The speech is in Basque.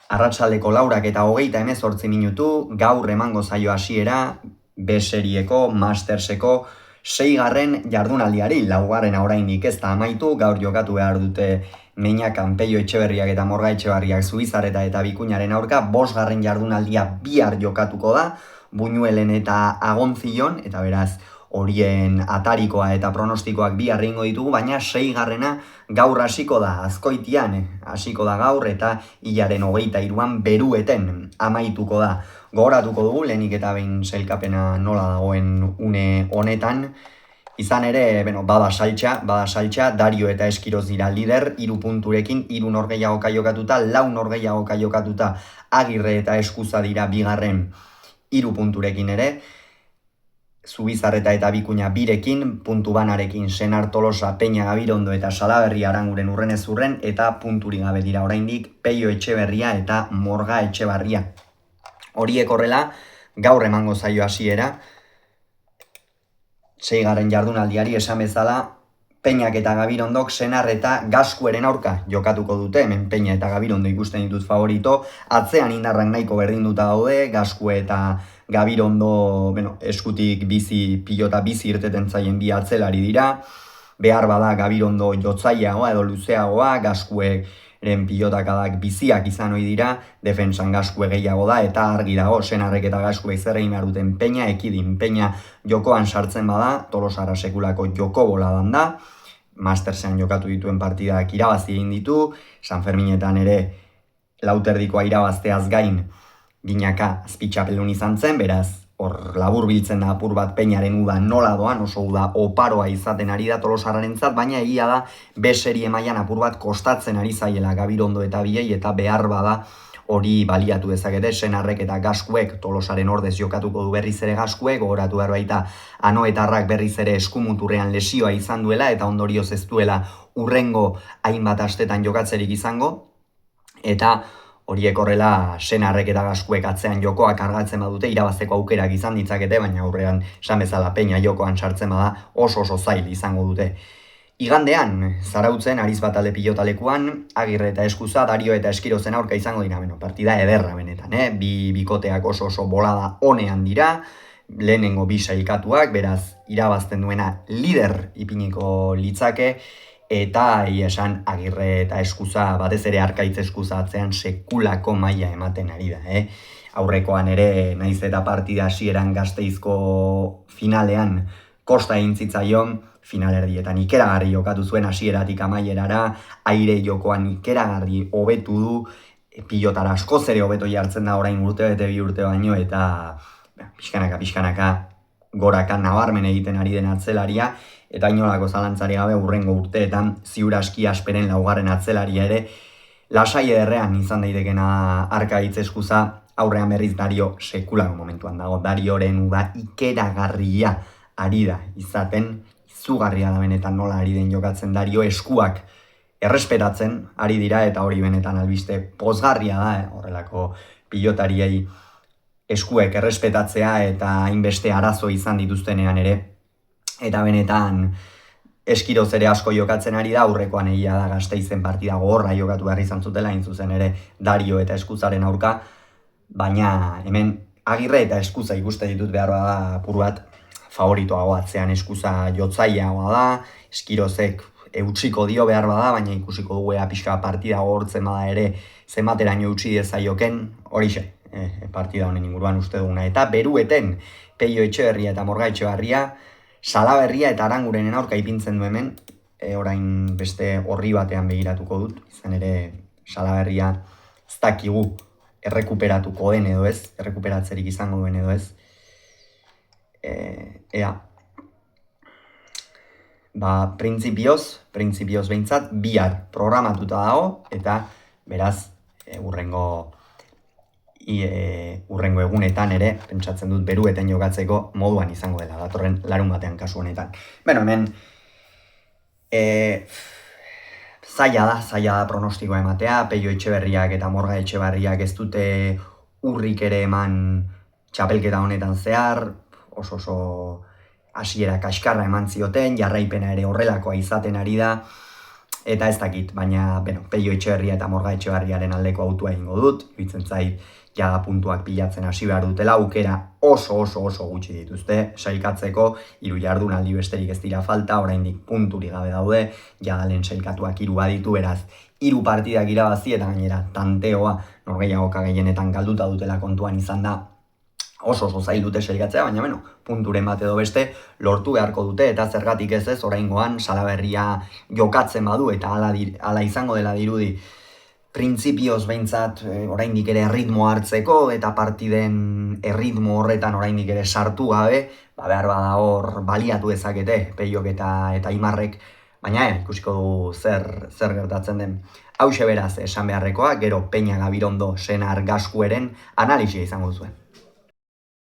Arratsaldeko 4:28 gaur emango zaio hasiera B-serieko Masterseko 6. jardunaldiari. 4. oraindik ez da amaitu, gaur jokatu behar dute Meñakan Peio Etxeberriak eta Morga Etxebarriak Zubizarreta eta Bikuñaren aurka. 5. jardunaldia bihar jokatuko da, Buñuelen eta Agontzion, eta beraz horien atarikoa eta pronostikoak bihar egingo ditugu, baina 6. gaur hasiko da, Azkoitian hasiko da gaur, eta hilaren 23an Berueten amaituko da. Gogoratuko dugu, lehenik eta behin sailkapena nola dagoen une honetan. Izan ere, bada saltxa, Dario eta Eskiroz dira lider, 3 punturekin, 3 norgehiagoka jokatuta, 4 norgehiagoka jokatuta, Agirre eta Eskuza dira bigarren 3 punturekin ere. Zubizarreta eta Bikuña 2rekin, puntu banarekin Senar Tolosa, Peña Gabirondo eta Salaberri Aranguren urrenez urren, eta punturik gabe dira oraindik Peio Etxeberria eta Morga Etxebarria. Horiek horrela, gaur emango zaio hasiera 6. jardunaldiari esan bezala, Peñak eta Gabirondok Senar eta Gaskueren aurka jokatuko dute. Hemen Peña eta Gabirondo ikusten ditut favorito, atzean indarrak nahiko berdinduta daude, Gaskue eta Gabirondo eskutik pilota bizi irteten zaien bi atzelari dira. Behar bada Gabirondo jotzaiagoa edo luzeagoa, Gaskueren pilotakadak biziak izan ohi dira, defensan Gaskue gehiago da, eta argi dago Senarrek eta Gaskue zer egin behar duten Peña ekidin. Peña jokoan sartzen bada, Tolosara sekulako joko boladan da, Mastersean jokatu dituen partidak irabazi egin ditu, San Ferminetan ere lauterdikoa irabazteaz gain Ginaka azpitxapelun izan zen, beraz, hor labur biltzen da apur bat Peñaren uda nola doan, oso uda oparoa izaten ari da Tolosarrarentzat, baina egia da B-serie mailan apur bat kostatzen ari zaiela Gabirondo eta biei, eta behar bada hori baliatu dezakete. Senarrek eta Gaskuek Tolosaren ordez jokatuko du berriz ere Gaskuek, gogoratu behar baita Anoetarrak berriz ere eskumuturrean lesioa izan duela, eta ondorioz ez duela urrengo hainbat astetan jokatzerik izango, eta horiek horrela Senarrek eta Gaskuek atzean jokoa kargatzen badute, irabazteko aukerak izan ditzakete, baina aurrean esan bezala Peña jokoan sartzen bada oso zail izango dute. Igandean, Zarautzen, Arizbatalde pilotalekuan, Agirre eta Eskuza, Dario eta Eskirozen aurka izango dira, partida ederra benetan, bikoteak oso bolada honean dira, lehenengo bi sailkatuak, beraz, irabazten duena lider ipiniko litzake, eta esan Agirre eta Eskuza, batez ere Arkaitz Eskuza atzean sekulako maila ematen ari da. Aurrekoan ere, naiz eta partida hasieran Gasteizko finalean kosta egin zitzaion, finalerdietan ikeragarri jokatu zuen hasieratik amaierara, aire jokoan ikeragarri hobetu du, pilotara askoz ere hobeto jartzen da orain urte bete 2 urte baino, eta pixkanaka goraka nabarmen egiten ari den atzelaria, eta inolako zalantzari gabe urrengo urteetan ziur aski Asperen 4. atzelaria ere lasai ederrean izan daitekena Arkaitz Eskuza. Aurrean berriz Dario sekulako momentuan dago, Darioren uda ikeragarria ari da izaten, izugarria da benetan nola ari den jokatzen Dario, eskuak errespetatzen ari dira, eta hori benetan albiste pozgarria da, horrelako pilotariei eskuek errespetatzea eta hainbeste arazo izan dituztenean ere, eta benetan Eskiroz ere asko jokatzen ari da, aurrekoan egia da Gasteizen partida gogorra jokatu behar izan zutela, hain zuzen ere Dario eta Eskuzaren aurka, baina hemen Agirre eta Eskuza ikuste ditut behar da apur bat favoritoago atzean. Eskuza jotzaiagoa da, Eskirozek eutsiko dio behar bada, baina ikusiko dugu pixka partida gogortzen bada ere zenbateraino eutsi dezaioken, horixe partida honen inguruan uste duguna. Eta Berueten Peio Etxeberria eta Morga Etxebarria, Salaberria eta Arangurenen aurka ipintzen du hemen, orain beste horri batean begiratuko dut, izan ere Salaberria ez dakigu errekuperatuko den edo ez, errekuperatzerik izango duen edo ez. Printzipioz behintzat bihar programatuta dago, eta beraz urrengo egunetan ere pentsatzen dut Berueten jokatzeko moduan izango dela, datorren larun batean kasu honetan. Hemen zaila da pronostikoa ematea, Peio Etxeberriak eta Morga Etxebarriak ez dute urrik ere eman txapelketa honetan zehar, oso hasiera kaskarra eman zioten, jarraipena ere horrelakoa izaten ari da, Eta ez dakit, baina, Peio Etxeberria eta Morga Etxeberriaren aldeko autua egingo dut, iruditzen zait, jada puntuak pilatzen hasi behar dutela, aukera oso gutxi dituzte, sailkatzeko, 3 jardunaldi besterik ez dira falta, oraindik punturik gabe daude, jada lehen sailkatuak 3 baditu, beraz, 3 partidak irabazi eta gainera tanteoa norgehiagoka gehienetan galduta dutela kontuan izan da, oso zail dute sailkatzea, baina punturen bat edo beste lortu beharko dute, eta zergatik ez oraingoan Salaberria jokatzen badu, eta hala izango dela dirudi, printzipioz behintzat oraindik ere erritmo hartzeko, eta partiden erritmo horretan oraindik ere sartu gabe, behar bada hor baliatu dezakete, Peiok eta Imarrek, baina ikusiko du zer gertatzen den. Hauxe beraz esan beharrekoa, gero Peña Gabirondo Senar Gaskueren analisia izango zuen.